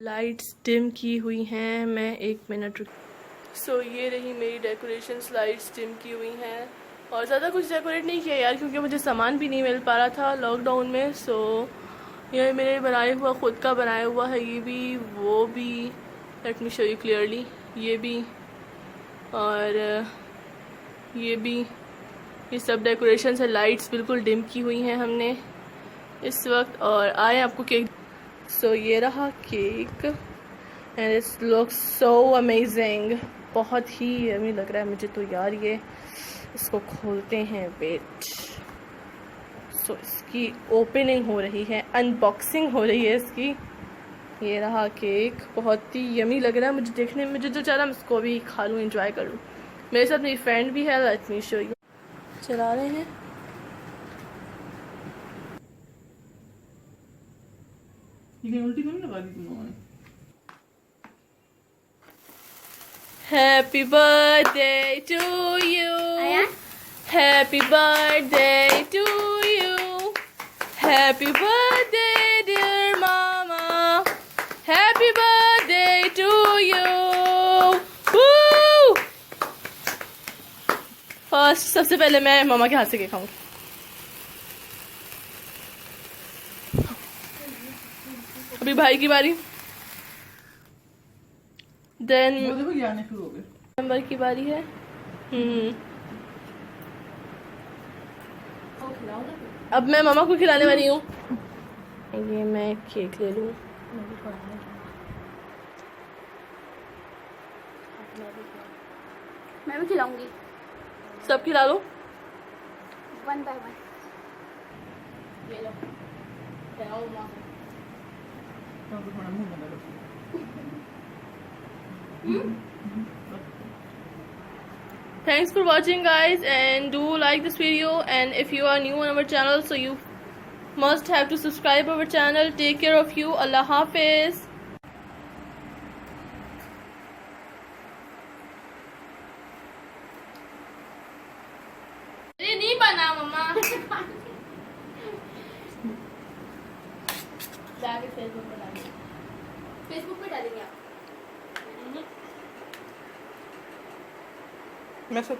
Lights dim की हुई हैं, मैं 1 मिनट रुक। सो ये रही मेरी डेकोरेशंस, लाइट्स डिम की हुई हैं और ज़्यादा कुछ डेकोरेट नहीं किया यार, क्योंकि मुझे सामान भी नहीं मिल पा रहा था लॉकडाउन में। सो ये मेरे बनाया हुआ, खुद का बनाया हुआ है, ये भी वो भी। Let me show you clearly, ये भी और ये भी, ये सब डेकोरेशंस है। लाइट्स बिल्कुल डिम की हुई हैं हमने इस वक्त। और आए आपको केक, सो ये रहा cake and it's look so amazing, बहुत ही यम्मी लग रहा है मुझे तो यार। ये इसको खोलते हैं, वेट। सो इसकी ओपनिंग हो रही है, अनबॉक्सिंग हो रही है इसकी। ये रहा केक, बहुत ही यम्मी लग रहा है मुझे देखने में। मुझे जो चाह रहा मैं इसको भी खा लूँ, एंजॉय कर लूँ। मेरे साथ मेरी फ्रेंड भी है, लेट मी शो यू। चला रहे हैं। उल्टी तो नहीं लगा दी तुम लोगों ने? Happy birthday to you. Happy birthday to you. Happy birthday dear mama. Happy birthday to you. Woo! First सबसे पहले मैं मामा के हाथ से केक खाऊंगी। अभी भाई की बारी, देन नंबर की बारी है। अब मैं मामा को खिलाने वाली हूँ। ये मैं केक ले लूँ। मैं भी खिलाऊंगी, सब खिला लो, 1 by 1। ये लो, Thanks for watching guys, and do like this video, and if you are new on our channel, so you must have to subscribe our channel. Take care of you. Allah Hafiz. ये नहीं बना मम्मा। जाके Facebook पे डालेंगे, Facebook पे डालेंगे आप। मैं सब